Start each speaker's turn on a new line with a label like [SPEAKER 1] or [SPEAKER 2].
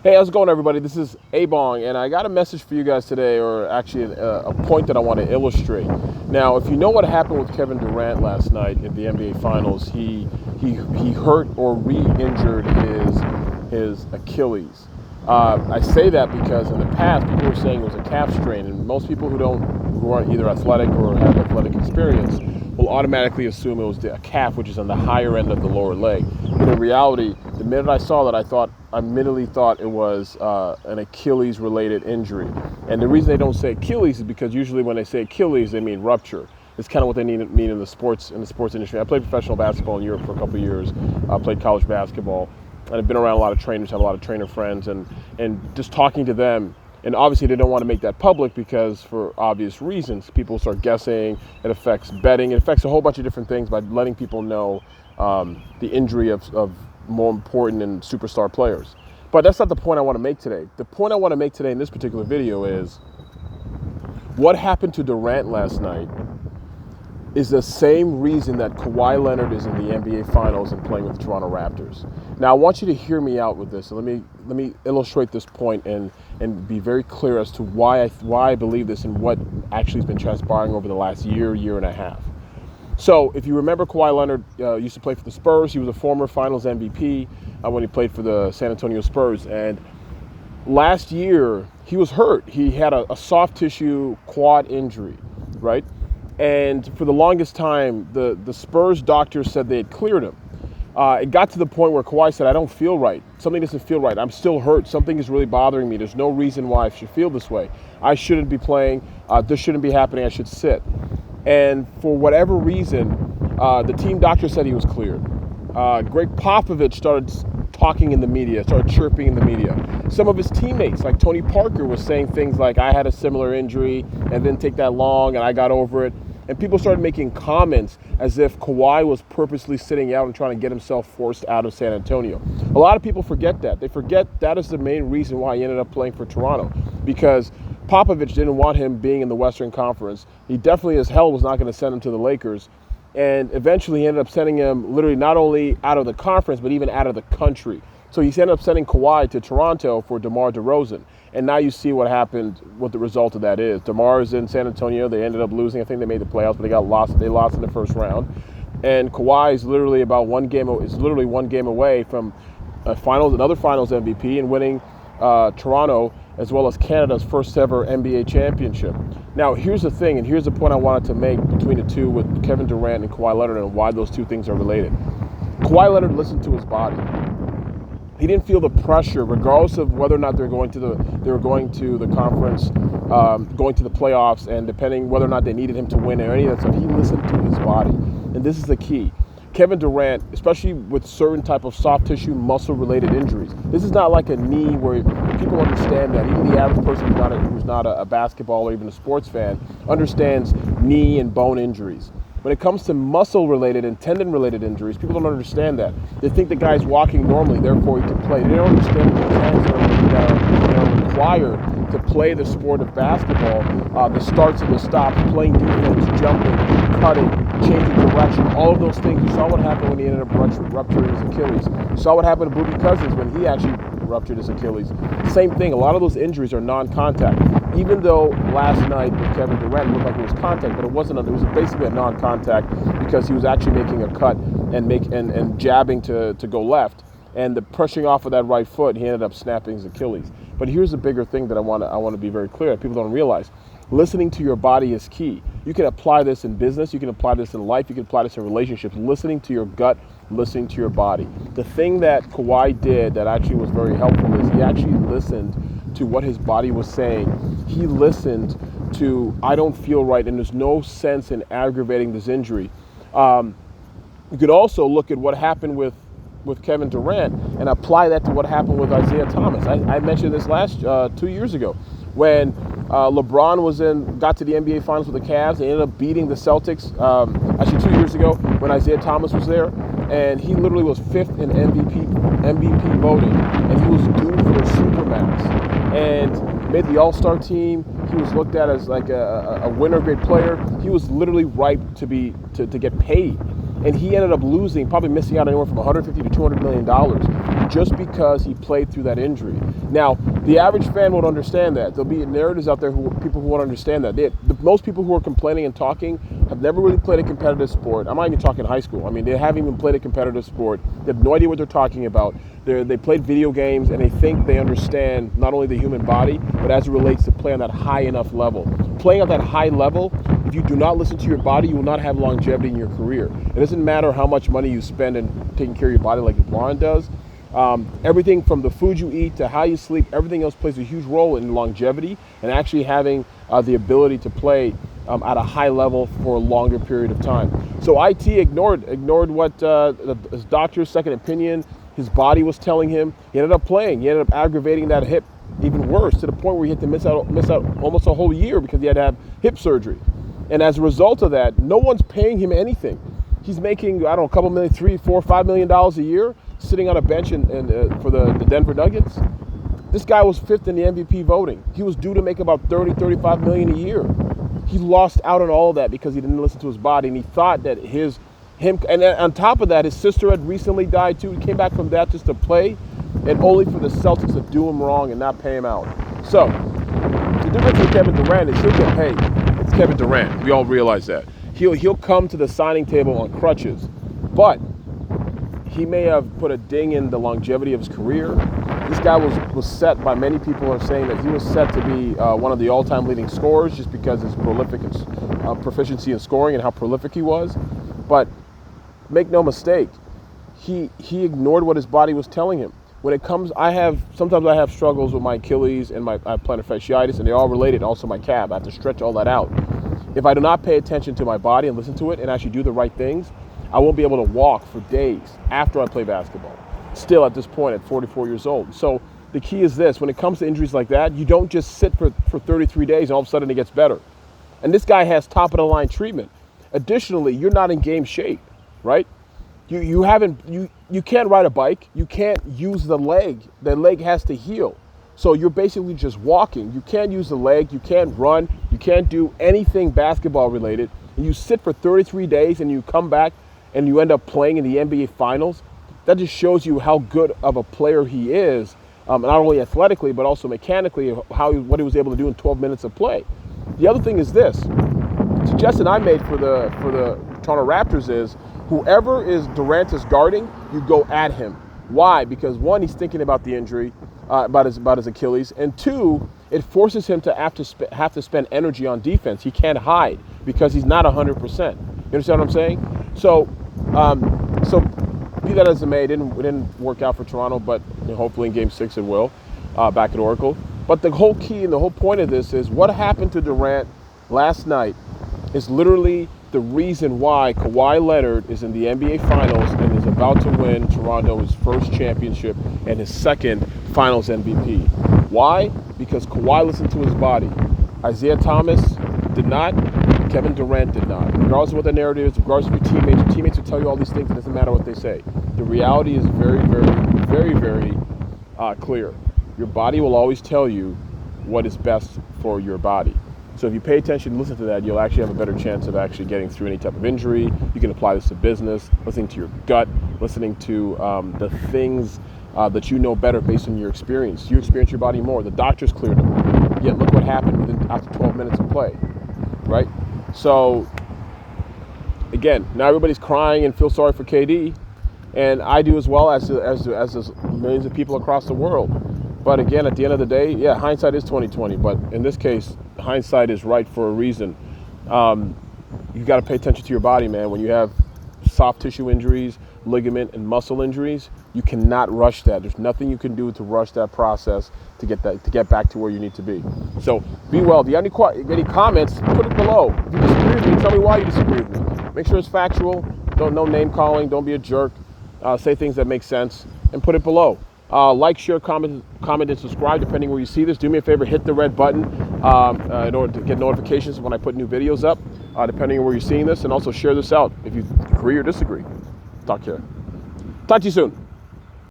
[SPEAKER 1] Hey, how's it going, everybody? This is A-Bong, and I got a message for you guys today, or actually a point that I want to illustrate. Now, if you know what happened with Kevin Durant last night in the NBA Finals, he hurt or re-injured his Achilles. I say that because in the past people were saying it was a calf strain, and most people who aren't either athletic or have athletic experience will automatically assume it was a calf, which is on the higher end of the lower leg. But in reality, the minute I saw that, I immediately thought it was an Achilles-related injury. And the reason they don't say Achilles is because usually when they say Achilles, they mean rupture. It's kind of what they mean in the sports industry. I played professional basketball in Europe for a couple of years. I played college basketball, and I've been around a lot of trainers, have a lot of trainer friends, and just talking to them. And obviously they don't want to make that public because for obvious reasons, people start guessing. It affects betting. It affects a whole bunch of different things by letting people know the injury of more important and superstar players. But that's not the point I want to make today. The point I want to make today in this particular video is what happened to Durant last night is the same reason that Kawhi Leonard is in the NBA Finals and playing with the Toronto Raptors. Now, I want you to hear me out with this. So let me illustrate this point and be very clear as to why I believe this and what actually has been transpiring over the last year and a half. So, if you remember, Kawhi Leonard used to play for the Spurs. He was a former Finals MVP when he played for the San Antonio Spurs. And last year, he was hurt. He had a soft tissue quad injury, right? And for the longest time, the Spurs doctors said they had cleared him. It got to the point where Kawhi said, I don't feel right. Something doesn't feel right. I'm still hurt. Something is really bothering me. There's no reason why I should feel this way. I shouldn't be playing. This shouldn't be happening. I should sit. And for whatever reason, the team doctor said he was cleared. Gregg Popovich started talking in the media, started chirping in the media. Some of his teammates, like Tony Parker, was saying things like, I had a similar injury and didn't take that long and I got over it. And people started making comments as if Kawhi was purposely sitting out and trying to get himself forced out of San Antonio. A lot of people forget that. They forget that is the main reason why he ended up playing for Toronto, because Popovich didn't want him being in the Western Conference. He definitely as hell was not going to send him to the Lakers. And eventually he ended up sending him literally not only out of the conference, but even out of the country. So he ended up sending Kawhi to Toronto for DeMar DeRozan. And now you see what happened, what the result of that is. DeMar is in San Antonio. They ended up losing. I think they made the playoffs, but they lost in the first round. And Kawhi is literally one game away from another finals MVP and winning Toronto as well as Canada's first ever NBA championship. Now, here's the thing, and here's the point I wanted to make between the two with Kevin Durant and Kawhi Leonard and why those two things are related. Kawhi Leonard listened to his body. He didn't feel the pressure, regardless of whether or not they were going to the conference, going to the playoffs, and depending whether or not they needed him to win or any of that stuff. He listened to his body, and this is the key. Kevin Durant, especially with certain type of soft tissue, muscle-related injuries. This is not like a knee where people understand that. Even the average person who's not a basketball or even a sports fan understands knee and bone injuries. When it comes to muscle-related and tendon-related injuries, people don't understand that. They think the guy's walking normally, therefore he can play. They don't understand the mechanics that are required to play the sport of basketball, the starts and the stops, playing defense, jumping, cutting, changing direction, all of those things. You saw what happened when he ended up rupturing his Achilles. You saw what happened to Boogie Cousins when he actually ruptured his Achilles. Same thing, a lot of those injuries are non-contact. Even though last night with Kevin Durant looked like it was contact, but it wasn't. It was basically a non-contact because he was actually making a cut and jabbing to go left, and the pushing off of that right foot, he ended up snapping his Achilles. But here's the bigger thing that I want to be very clear that people don't realize. Listening to your body is key. You can apply this in business, you can apply this in life, you can apply this in relationships. Listening to your gut, listening to your body. The thing that Kawhi did that actually was very helpful is he actually listened to what his body was saying. He listened to, I don't feel right, and there's no sense in aggravating this injury. You could also look at what happened with Kevin Durant and apply that to what happened with Isaiah Thomas. I mentioned this 2 years ago when LeBron got to the NBA Finals with the Cavs. They ended up beating the Celtics. Actually, 2 years ago when Isaiah Thomas was there, and he literally was fifth in MVP voting, and he was due for a supermax. And made the All-Star team. He was looked at as like a winner grade player. He was literally ripe to get paid. And he ended up losing, probably missing out anywhere from $150 to $200 million just because he played through that injury. Now, the average fan won't understand that. There'll be narratives out there, people who won't understand that. Most people who are complaining and talking have never really played a competitive sport. I'm not even talking high school. I mean, they haven't even played a competitive sport. They have no idea what they're talking about. They played video games, and they think they understand not only the human body, but as it relates to play on that high enough level. Playing at that high level, if you do not listen to your body, you will not have longevity in your career. It doesn't matter how much money you spend in taking care of your body like LeBron does. Everything from the food you eat to how you sleep, everything else plays a huge role in longevity and actually having the ability to play at a high level for a longer period of time. So IT ignored what his doctor's second opinion, his body was telling him. He ended up playing. He ended up aggravating that hip even worse, to the point where he had to miss out almost a whole year because he had to have hip surgery. And as a result of that, no one's paying him anything. He's making, I don't know, a couple million, $3, $4, $5 million a year, sitting on a bench for the Denver Nuggets. This guy was fifth in the MVP voting. He was due to make about $30, $35 million a year. He lost out on all of that because he didn't listen to his body, and he thought that and on top of that, his sister had recently died too. He came back from that just to play, and only for the Celtics to do him wrong and not pay him out. So, the difference with Kevin Durant is he'll get paid. It's Kevin Durant. We all realize that. He'll come to the signing table on crutches, but he may have put a ding in the longevity of his career. This guy was set by many people are saying that he was set to be one of the all-time leading scorers just because his prolific proficiency in scoring and how prolific he was. But make no mistake, he ignored what his body was telling him. When it comes, sometimes I have struggles with my Achilles and I have plantar fasciitis, and they're all related. Also my calf, I have to stretch all that out. If I do not pay attention to my body and listen to it and actually do the right things, I won't be able to walk for days after I play basketball. Still at this point at 44 years old. So the key is this: when it comes to injuries like that, you don't just sit for 33 days and all of a sudden it gets better. And this guy has top of the line treatment. Additionally, you're not in game shape, right? You can't ride a bike. You can't use the leg. The leg has to heal. So you're basically just walking. You can't use the leg. You can't run. You can't do anything basketball related. And you sit for 33 days and you come back and you end up playing in the NBA Finals. That just shows you how good of a player he is, not only athletically but also mechanically, what he was able to do in 12 minutes of play. The other thing is this: suggestion I made for the Toronto Raptors is whoever Durant is guarding, you go at him. Why? Because one, he's thinking about the injury, about his Achilles, and two, it forces him to have to spend energy on defense. He can't hide because he's not 100%. You understand what I'm saying? So be that as it may, it didn't work out for Toronto, but hopefully in Game 6 it will, back at Oracle. But the whole key and the whole point of this is what happened to Durant last night is literally the reason why Kawhi Leonard is in the NBA Finals and is about to win Toronto his first championship and his second Finals MVP. Why? Because Kawhi listened to his body. Isaiah Thomas did not. Kevin Durant did not. Regardless of what the narrative is, regardless of your teammates will tell you all these things. It doesn't matter what they say. The reality is very, very, very, very clear. Your body will always tell you what is best for your body. So if you pay attention and listen to that, you'll actually have a better chance of actually getting through any type of injury. You can apply this to business, listening to your gut, listening to the things that you know better based on your experience. You experience your body more. The doctors cleared them. Yet look what happened after 12 minutes of play, right? So again, now everybody's crying and feel sorry for KD, and I do as well as millions of people across the world. But again, at the end of the day, yeah, hindsight is 20/20. But in this case, hindsight is right for a reason. You got to pay attention to your body, man. When you have soft tissue injuries, ligament and muscle injuries, you cannot rush that. There's nothing you can do to rush that process to get back to where you need to be. So be well. If you have any comments, put it below. If you disagree with me, tell me why you disagree with me. Make sure it's factual. No name calling. Don't be a jerk. Say things that make sense and put it below. Like, share, comment, and subscribe depending where you see this. Do me a favor, hit the red button in order to get notifications when I put new videos up, depending on where you're seeing this, and also share this out if you agree or disagree. Talk to you soon.